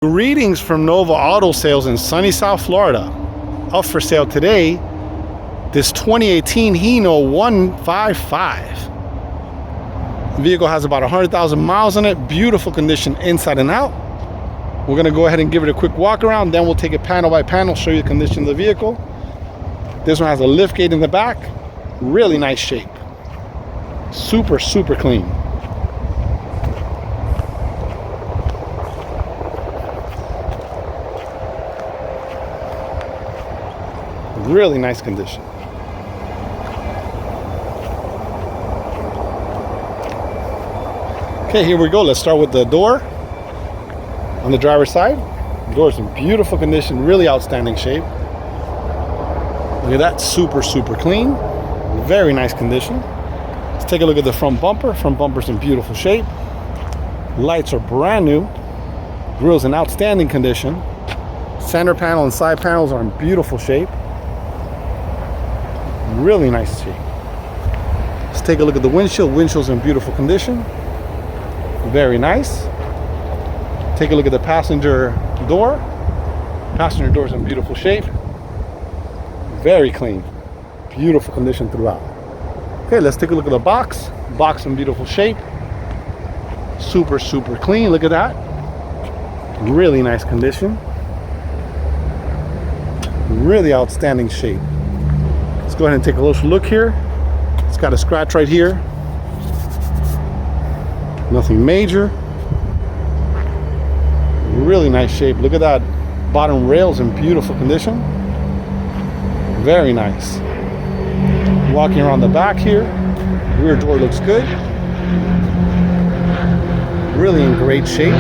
Greetings from Nova Auto Sales in sunny South Florida. Up for sale today, this 2018 Hino 155. The vehicle has about 100,000 miles on it. Beautiful condition inside and out. We're going to go ahead and give it a quick walk around, then we'll take it panel by panel, show you the condition of the vehicle. This one has a lift gate in the back. Really nice shape. Super clean. Really nice condition. Okay, here we go. Let's start with the door. On the driver's side, the door is in beautiful condition, really outstanding shape. Look at that, super clean. Very nice condition. Let's take a look at the front bumper. Front bumper's in beautiful shape. Lights are brand new. Grill's in outstanding condition. Center panel and side panels are in beautiful shape. Really nice shape. Let's take a look at the windshield. Windshield's in beautiful condition. Very nice. Take a look at the passenger door. Passenger door's in beautiful shape. Very clean. Beautiful condition throughout. Okay, let's take a look at the box. Box in beautiful shape. Super clean. Look at that. Really nice condition. Really outstanding shape. Let's go ahead and take a closer look here. It's got a scratch right here. Nothing major. Really nice shape. Look at that. Bottom rail's in beautiful condition. Very nice. Walking around the back here. Rear door looks good. Really in great shape.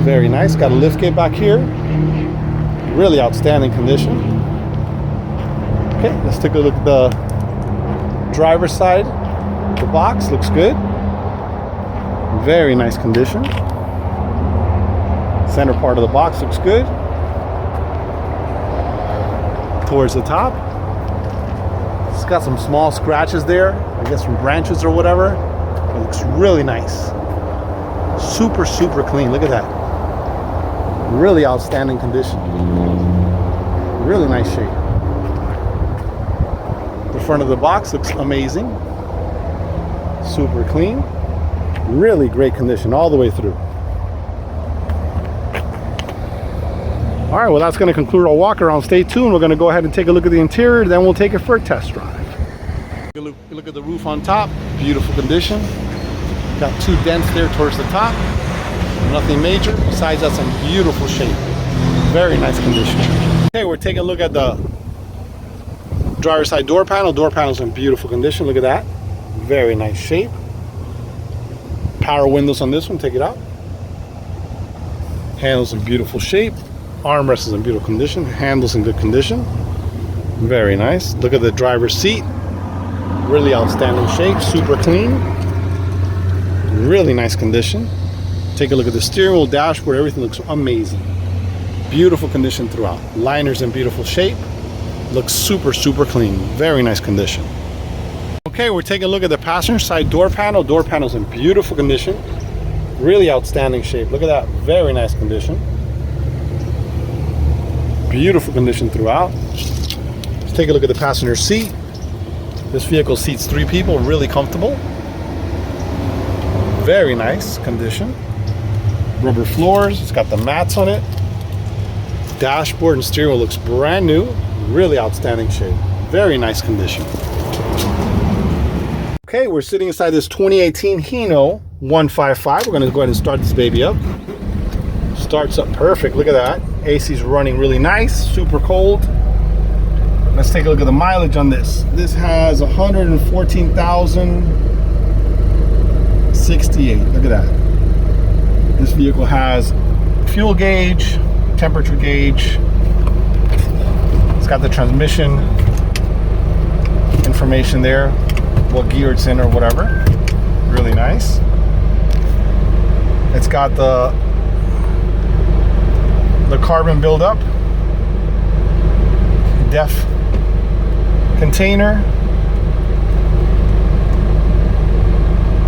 Very nice. Got a lift gate back here. Really outstanding condition. Okay, let's take a look at the driver's side. The box looks good. Very nice condition. Center part of the box looks good. Towards the top. It's got some small scratches there, I guess from branches or whatever. It looks really nice. Super clean. Look at that. Really outstanding condition. Really nice shape. The front of the box looks amazing. Super clean. Really great condition all the way through. All right, well, that's going to conclude our walk around. Stay tuned. We're going to go ahead and take a look at the interior, then we'll take it for a test drive. Look at the roof on top. Beautiful condition. Got two dents there towards the top. Nothing major. Besides, that's in beautiful shape. Very nice condition. Okay, we're taking a look at the driver's side door panel. Door panel's in beautiful condition. Look at that. Very nice shape. Power windows on this one. Take it out. Handles in beautiful shape. Armrest is in beautiful condition. Handles in good condition. Very nice. Look at the driver's seat. Really outstanding shape. Super clean. Really nice condition. Take a look at the steering wheel, dashboard. Everything looks amazing. Beautiful condition throughout. Liners in beautiful shape. Looks super clean. Very nice condition. Okay, we're taking a look at the passenger side door panel. Door panel's in beautiful condition. Really outstanding shape. Look at that. Very nice condition. Beautiful condition throughout. Let's take a look at the passenger seat. This vehicle seats 3 people. Really comfortable. Very nice condition. Rubber floors. It's got the mats on it. Dashboard and steering wheel looks brand new. Really outstanding shape. Very nice condition. Okay, we're sitting inside this 2018 Hino 155. We're going to go ahead and start this baby up. Starts up perfect. Look at that. AC's running really nice. Super cold. Let's take a look at the mileage on this. This has 114,068. Look at that. This vehicle has fuel gauge, temperature gauge. It's got the transmission information there, what gear it's in or whatever. Really nice. It's got the carbon buildup, DEF container,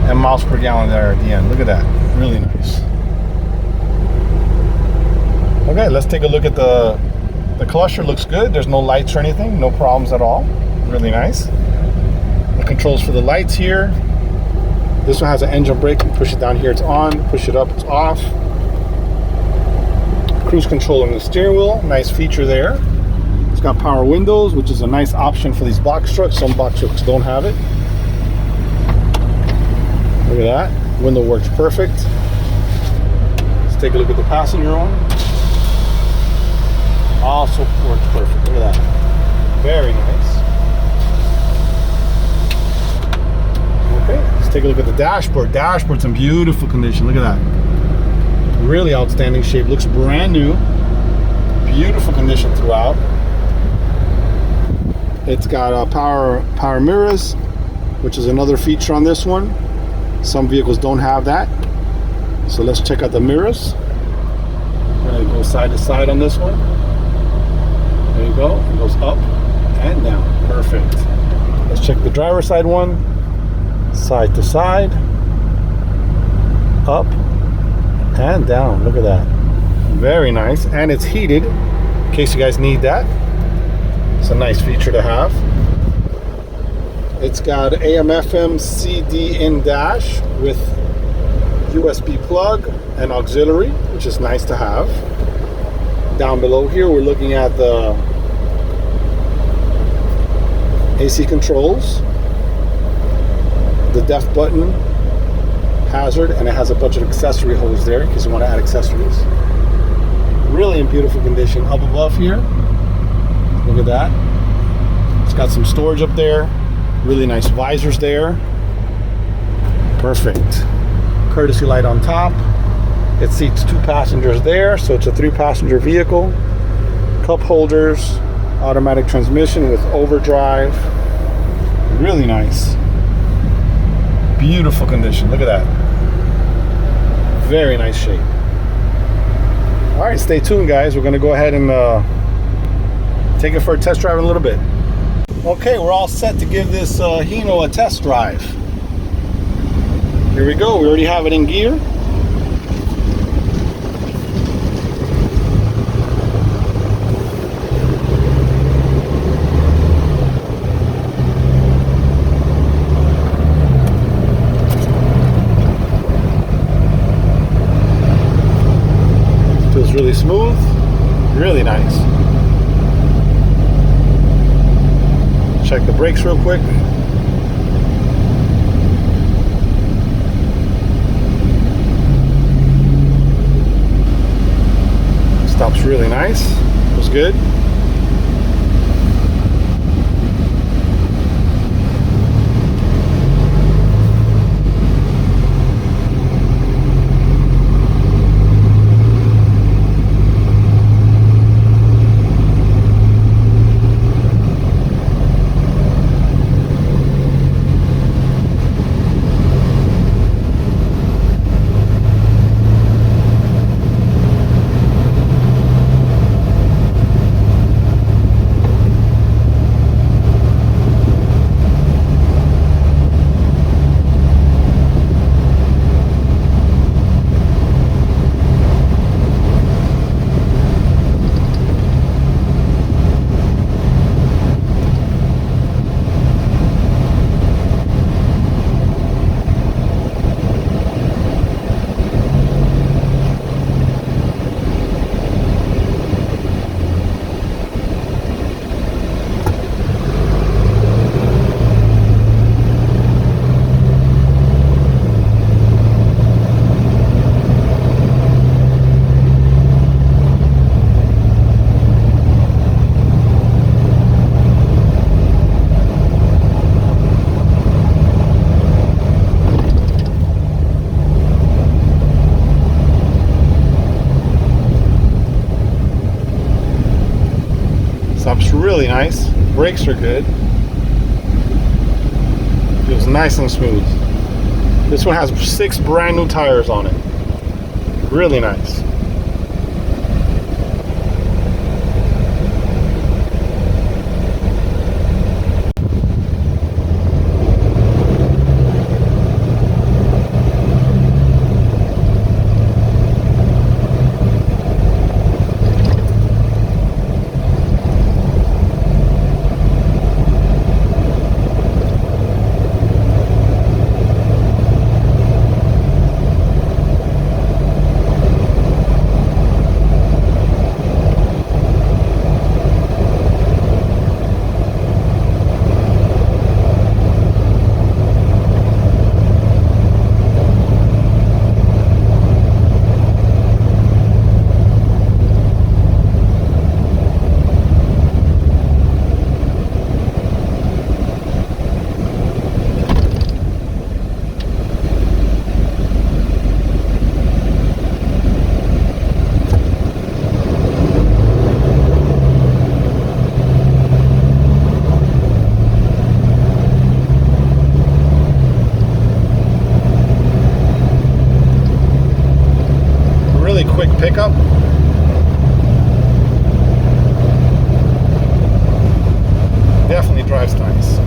and miles per gallon there at the end. Look at that. Really nice. Okay, let's take a look at the cluster. Looks good. There's no lights or anything. No problems at all. Really nice. The controls for the lights here. This one has an engine brake. You push it down here, it's on. Push it up, it's off. Cruise control on the steering wheel. Nice feature there. It's got power windows, which is a nice option for these box trucks. Some box trucks don't have it. Look at that. Window works perfect. Let's take a look at the passenger one. Also works perfect. Look at that. Very nice. Okay, let's take a look at the dashboard. Dashboard's in beautiful condition. Look at that. Really outstanding shape. Looks brand new. Beautiful condition throughout. It's got power mirrors, which is another feature on this one. Some vehicles don't have that. So let's check out the mirrors. We're going to go side to side on this one. There you go. It goes up and down. Perfect. Let's check the driver's side one. Side to side. Up and down. Look at that. Very nice. And it's heated, in case you guys need that. It's a nice feature to have. It's got AM, FM, CD in dash with USB plug and auxiliary, which is nice to have. Down below here, we're looking at the AC controls, the deaf button, hazard, and it has a bunch of accessory holes there in case you want to add accessories. Really in beautiful condition. Up above here, look at that. It's got some storage up there. Really nice visors there. Perfect. Courtesy light on top. It seats 2 passengers there, so it's a 3-passenger vehicle. Cup holders, automatic transmission with overdrive. Really nice. Beautiful condition. Look at that. Very nice shape. All right, stay tuned, guys. We're going to go ahead and take it for a test drive in a little bit. Okay, we're all set to give this Hino a test drive. Here we go. We already have it in gear. Feels really smooth, really nice. Check the brakes real quick. Stops really nice. Feels good. Stops really nice. Brakes are good. Feels nice and smooth. This one has 6 brand new tires on it. Really nice. Definitely drives nice.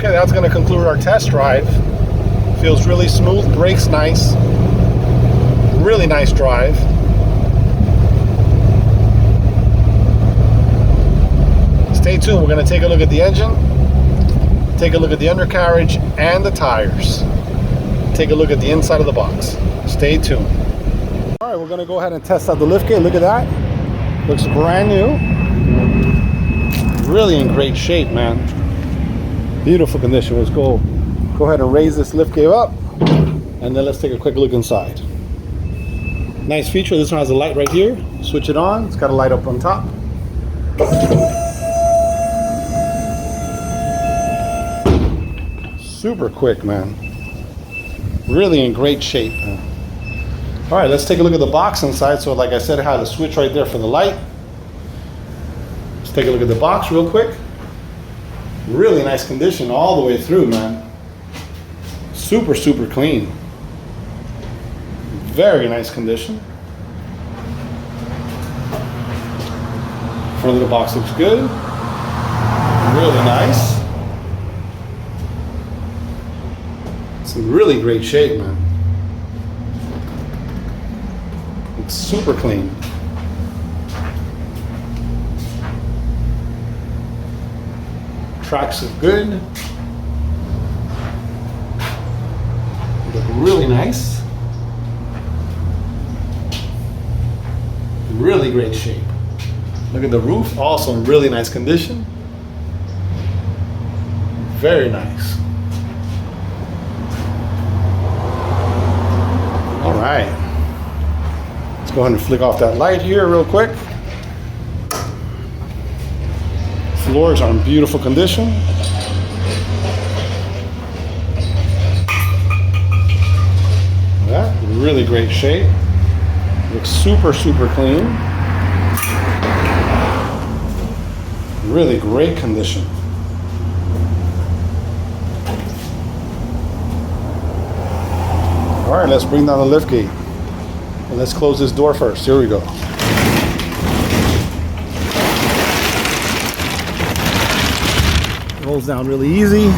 That's going to conclude our test drive. Feels really smooth, brakes nice, really nice drive. Stay tuned, we're going to take a look at the engine, take a look at the undercarriage and the tires, take a look at the inside of the box. Stay tuned. All right, we're going to go ahead and test out the liftgate. Look at that, looks brand new, really in great shape, man. Beautiful condition. Let's go ahead and raise this liftgate up, and then let's take a quick look inside. Nice feature. This one has a light right here. Switch it on. It's got a light up on top. Super quick, man. Really in great shape, man. All right, let's take a look at the box inside. So like I said, it had a switch right there for the light. Let's take a look at the box real quick. Really nice condition all the way through, man. Super clean. Very nice condition. Front of the box looks good. Really nice. It's in really great shape, man. It's super clean. Tracks look good. Look really nice. Really great shape. Look at the roof, also in really nice condition. Very nice. All right. Let's go ahead and flick off that light here real quick. Floors are in beautiful condition. Yeah, really great shape. Looks super clean. Really great condition. All right, let's bring down the liftgate. And let's close this door first. Here we go. Rolls down really easy.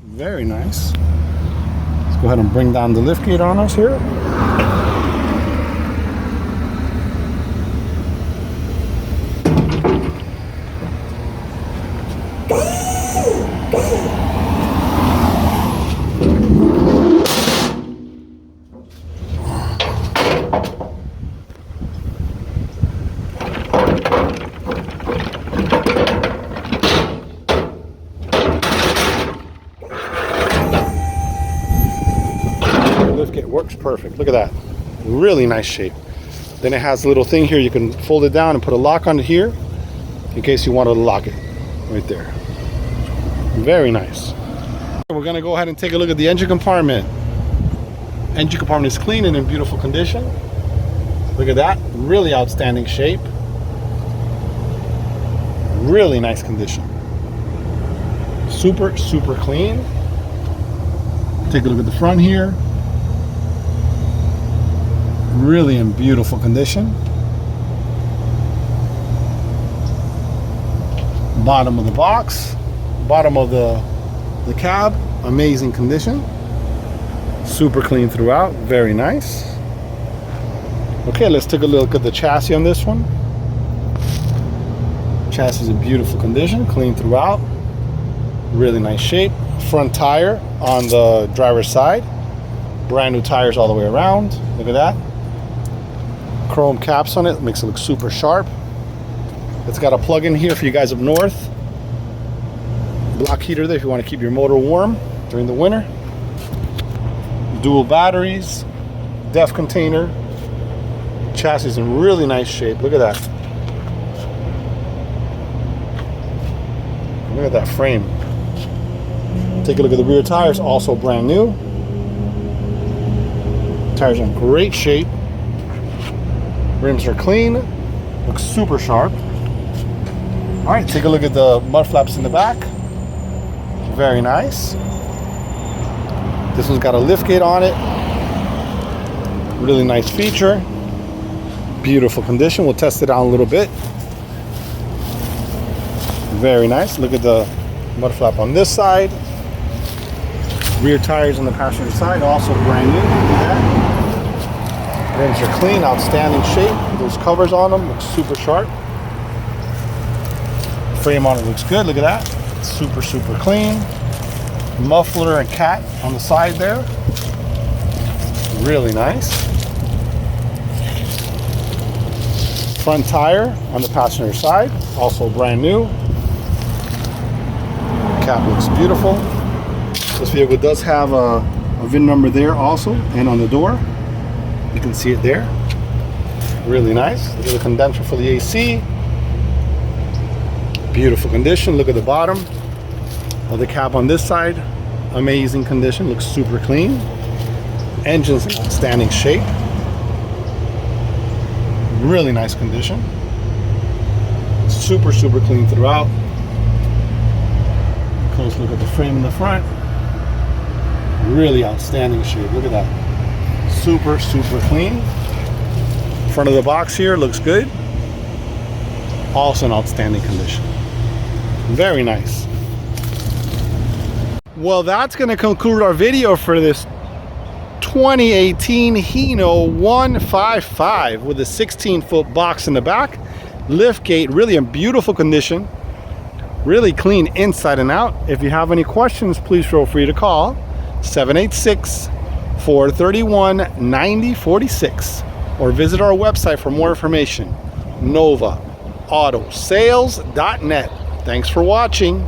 Very nice. Let's go ahead and bring down the liftgate on us here. Liftgate works perfect. Look at that. Really nice shape. Then it has a little thing here. You can fold it down and put a lock on it here in case you wanted to lock it right there. Very nice. We're going to go ahead and take a look at the engine compartment. Engine compartment is clean and in beautiful condition. Look at that. Really outstanding shape. Really nice condition. Super clean. Take a look at the front here. Really in beautiful condition. Bottom of the box, bottom of the cab, amazing condition. Super clean throughout, very nice. Okay, let's take a look at the chassis on this one. Chassis is in beautiful condition, clean throughout, really nice shape. Front tire on the driver's side, brand new tires all the way around. Look at that. Chrome caps on it, makes it look super sharp. It's got a plug-in here for you guys up north. Block heater there if you want to keep your motor warm during the winter. Dual batteries. def container. Chassis is in really nice shape. Look at that. Look at that frame. Take a look at the rear tires, also brand new. Tires are in great shape. Rims are clean. Looks super sharp. All right, take a look at the mud flaps in the back. Very nice. This one's got a lift gate on it. Really nice feature. Beautiful condition. We'll test it out a little bit. Very nice. Look at the mud flap on this side. Rear tires on the passenger side, also brand new. Look at that. Rims are clean, outstanding shape. Those covers on them look super sharp. Frame on it looks good. Look at that. Super, super clean. Muffler and cat on the side there. Really nice. Front tire on the passenger side, also brand new. Cap looks beautiful. This vehicle does have a VIN number there also, and on the door. You can see it there. Really nice. Look at the condenser for the AC. Beautiful condition. Look at the bottom of the cab on this side. Amazing condition. Looks super clean. Engine's in outstanding shape. Really nice condition. Super, super clean throughout. Close look at the frame in the front. Really outstanding shape. Look at that. Super, super clean. Front of the box here looks good. Also in outstanding condition. Very nice. Well, that's going to conclude our video for this 2018 Hino 155 with a 16-foot box in the back. Lift gate, really in beautiful condition. Really clean inside and out. If you have any questions, please feel free to call 786-431-9046 or visit our website for more information, novaautosales.net. Thanks for watching.